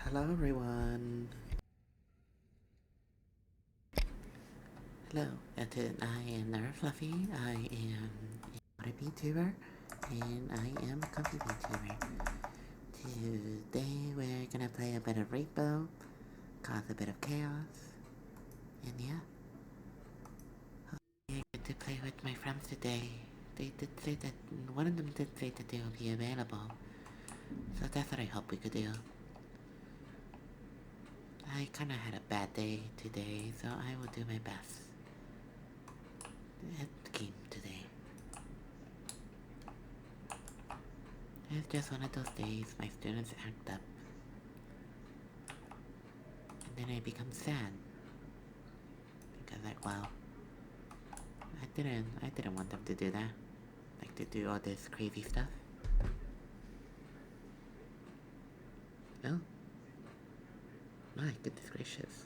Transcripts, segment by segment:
Hello everyone. Hello, I am Nara Fluffy. I am a VTuber and I am a comfy VTuber. Today we're gonna play a bit of Rainbow, cause a bit of chaos, and yeah. I get to play with my friends today. They did say that, one of them did say that they will be available. So that's what I hope we could do. I kinda had a bad day today, so I will do my best at the game today. It's just one of those days my students act up. And then I become sad. Because well, I didn't want them to do that. Like to do all this crazy stuff. Oh. My goodness gracious.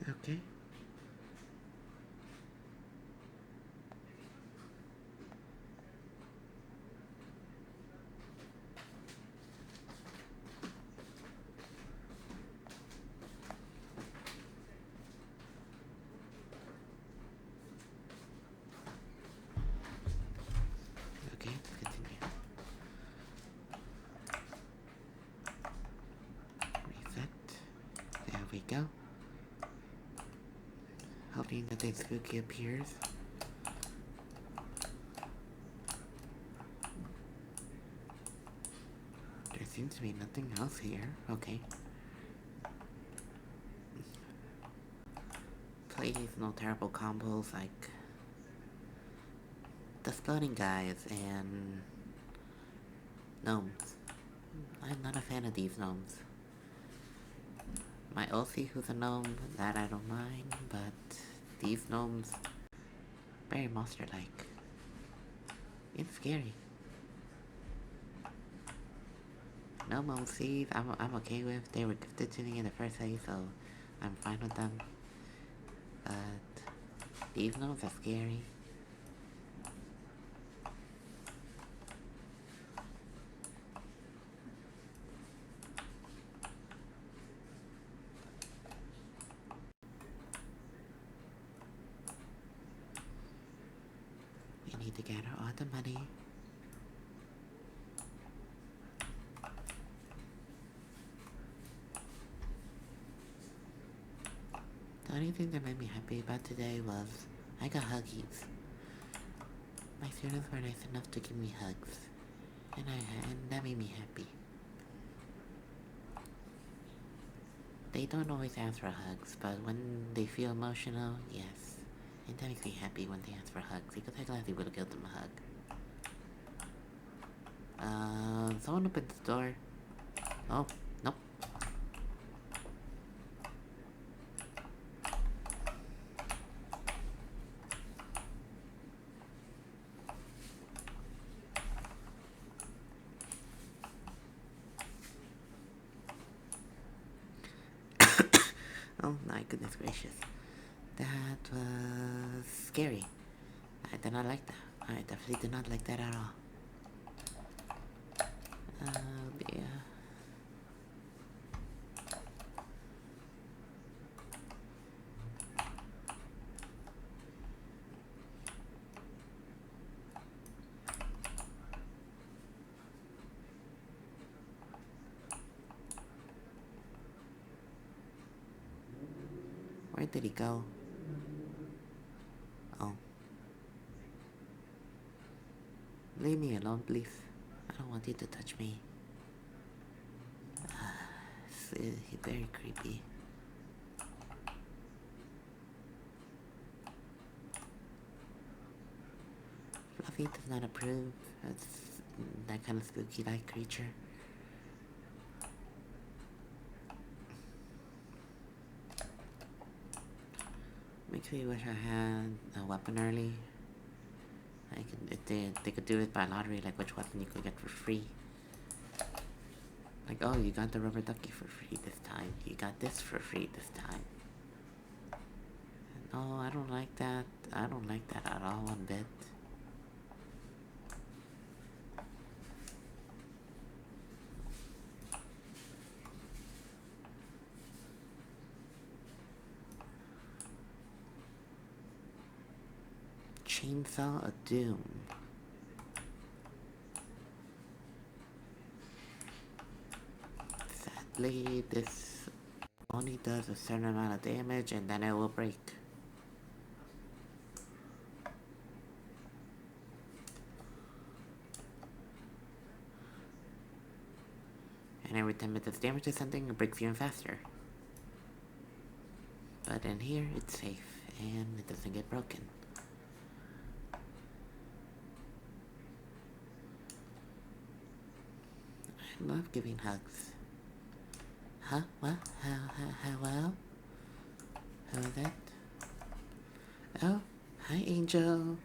Okay. Okay, let's continue. Reset. There we go. Hoping nothing spooky appears. There seems to be nothing else here. Okay. Please, no terrible combos like the exploding guys and gnomes. I'm not a fan of these gnomes. My OC who's a gnome, that I don't mind, but these gnomes, very monster-like. It's scary. Gnome OCs, I'm okay with. They were gifted to me in the first place, so I'm fine with them. But these gnomes are scary. We need to gather all the money. The only thing that made me happy about today was I got huggies. My students were nice enough to give me hugs, and that made me happy. They don't always ask for hugs, but when they feel emotional, yes. And that makes me happy when they ask for hugs, because I gladly would have given them a hug. Someone opened the door. Oh, nope. Oh my goodness gracious. That was scary. I did not like that. I definitely did not like that at all. Yeah. Where did he go? Oh. Leave me alone, please. I don't want you to touch me. he's very creepy. Fluffy does not approve. That's that kind of spooky-like creature. Makes me wish I had a weapon early. If they could do it by lottery, like which weapon you could get for free. Like, oh, you got the rubber ducky for free this time. You got this for free this time. No, I don't like that. I don't like that at all one bit. Chainsaw of Doom. Sadly, this only does a certain amount of damage and then it will break. And every time it does damage to something, it breaks even faster. But in here, it's safe and it doesn't get broken. I love giving hugs. Huh? What? Hello? Who is that? Oh, hi Angel.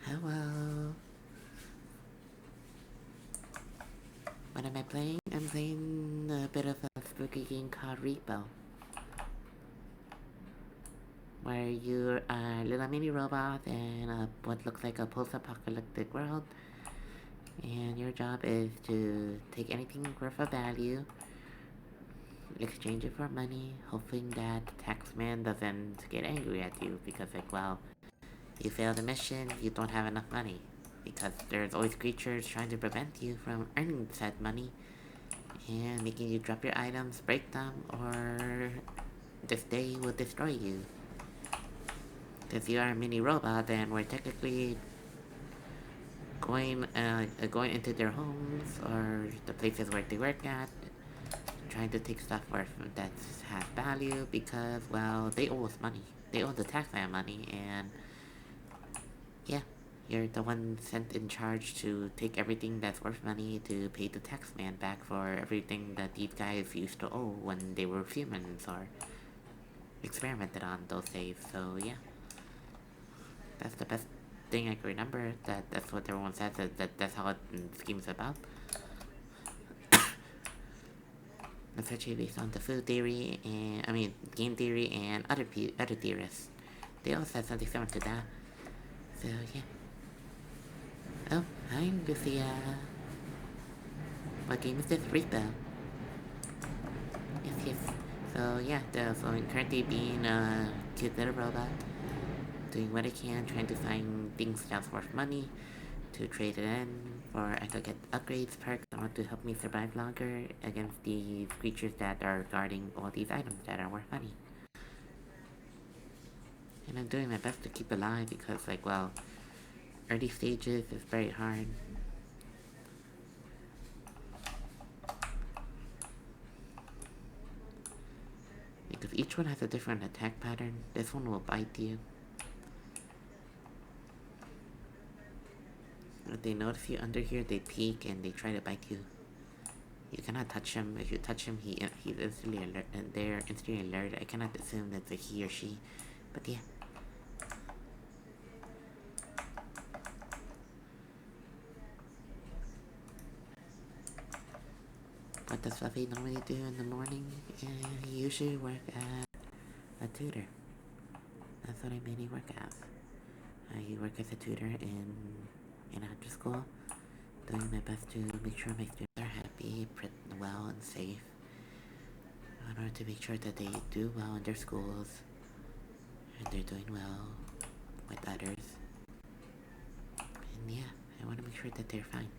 Hello. What am I playing? I'm playing a bit of a spooky game called Repo. Where you're a little mini robot in what looks like a post-apocalyptic world. And your job is to take anything worth of value, exchange it for money, hoping that the taxman doesn't get angry at you because, like, well, you failed the mission, you don't have enough money. Because there's always creatures trying to prevent you from earning said money and making you drop your items, break them, or this day will destroy you. If you are a mini robot, then we're technically going into their homes or the places where they work at, trying to take stuff worth that has value because, well, they owe us money. They owe the taxman money, and yeah, you're the one sent in charge to take everything that's worth money to pay the taxman back for everything that these guys used to owe when they were humans or experimented on those days. So yeah, that's the best thing I can remember. That's what everyone says. That's how the scheme's about. It's actually based on the food theory and game theory and other theorists. They all said something similar to that. So yeah. Oh, hi Lucia. What game is this? Repo. Yes. So yeah, so I'm currently being a cute little robot, doing what I can, trying to find things that's worth money to trade it in, or I could get upgrades, perks, or to help me survive longer against these creatures that are guarding all these items that are worth money. And I'm doing my best to keep alive because, like, well, early stages is very hard. Because each one has a different attack pattern. This one will bite you. If they notice you under here, they peek and they try to bite you. You cannot touch him. If you touch him, he's instantly alert. And they're instantly alert. I cannot assume that's a he or she, but yeah. What does Fluffy normally do in the morning? He usually work as a tutor. That's what I mainly work as. I work as a tutor in after school, doing my best to make sure my students are happy, well, and safe, in order to make sure that they do well in their schools, and they're doing well with others. And yeah, I want to make sure that they're fine.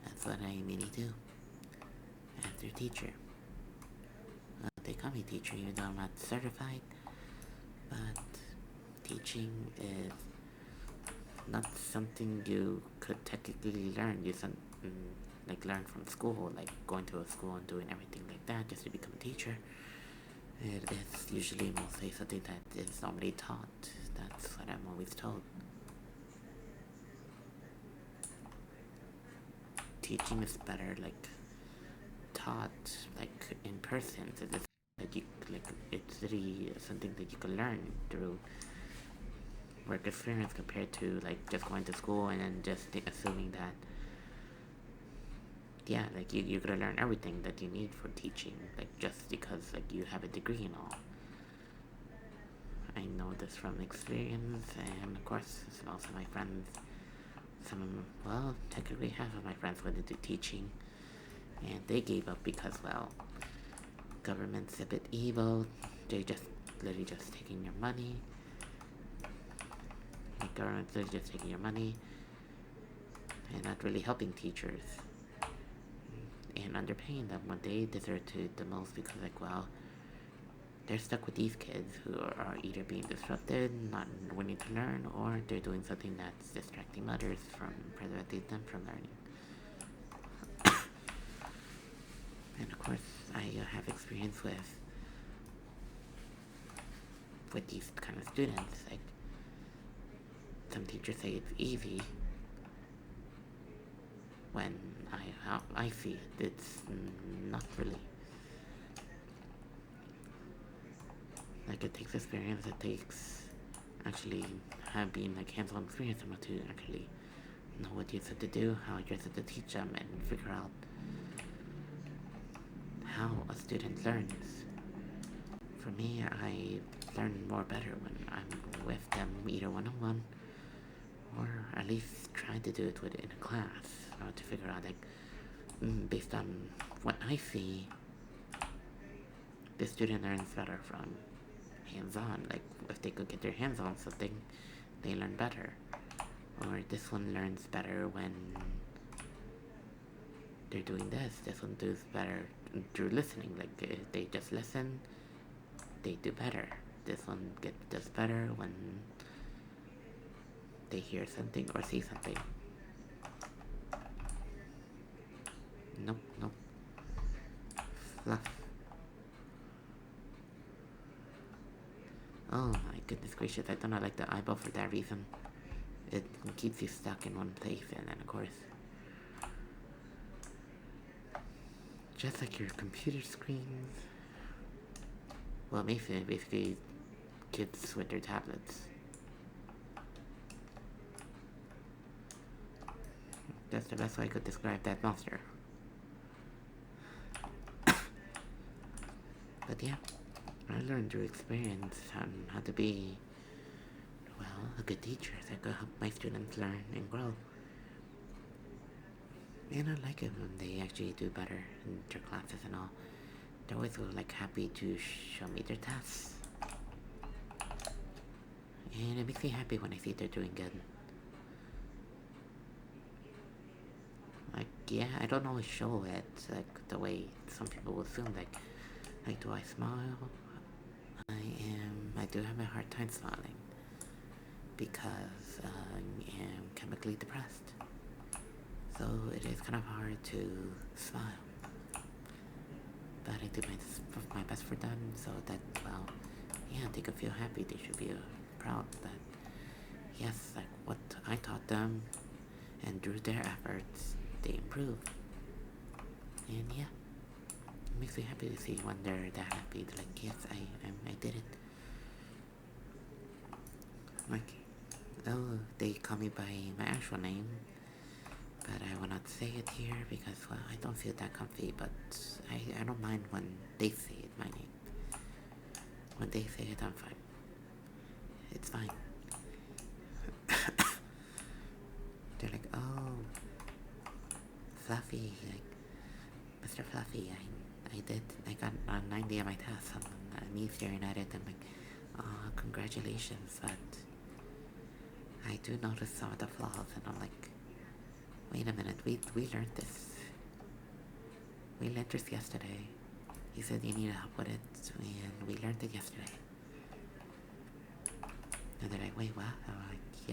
That's what I mainly do as their teacher. They call me teacher even though I'm not certified, but teaching is not something you could technically learn. like learn from school, like going to a school and doing everything like that just to become a teacher. It is usually mostly something that is normally taught. That's what I'm always told. Teaching is better, like taught, like in person. So it's that you like it's really something that you can learn through work experience compared to like just going to school and then just assuming that yeah, like you're gonna learn everything that you need for teaching, like just because like you have a degree and all. I know this from experience, and of course, also my friends. Well, technically half of my friends went into teaching, and they gave up because, well, government's a bit evil. They just literally just taking your money. The government's literally just taking your money and not really helping teachers and underpaying them when they deserve to the most because, like, well, they're stuck with these kids who are either being disrupted, not wanting to learn, or they're doing something that's distracting others from preventing them from learning. And of course, I have experience with these kind of students. Like, some teachers say it's easy. When I see it, it's not really. Like, it takes experience. It takes actually having like hands-on experience to actually know what you're supposed to do, how you're supposed to teach them, and figure out how a student learns. For me, I learn more better when I'm with them either one-on-one or at least try to do it within a class to figure out like based on what I see, the student learns better from hands-on. Like if they could get their hands on something, they learn better. Or this one learns better when they're doing this. This one does better through listening. Like if they just listen, they do better. This one does better when they hear something or see something. Nope, nope. Fluff. Oh my goodness gracious, I do not like the eyeball for that reason. It keeps you stuck in one place, and then of course, just like your computer screens. Well, basically kids with their tablets. That's the best way I could describe that monster. But yeah, I learned through experience on how to be, well, a good teacher that could help my students learn and grow. And I like it when they actually do better in their classes and all. They're always like happy to show me their tests. And it makes me happy when I see they're doing good. Like, yeah, I don't always show it, like, the way some people will assume, like, do I smile? I do have a hard time smiling because I am chemically depressed. So it is kind of hard to smile. But I do my best for them so that, well, yeah, they can feel happy. They should be proud that, yes, like what I taught them and through their efforts, they improve. And yeah, it makes me happy to see when they're that happy. They're like, yes, I did it. Like, oh, they call me by my actual name, but I will not say it here because, well, I don't feel that comfy, but I don't mind when they say it, my name. When they say it, I'm fine. It's fine. They're like, oh, Fluffy, like, Mr. Fluffy, I got a 90 on my test, and me staring at it, and like, oh, congratulations, but I do notice some of the flaws, and I'm like, wait a minute, we learned this. We learned this yesterday. You said you needed help with it, and we learned it yesterday. And they're like, wait, what? I'm like, yeah,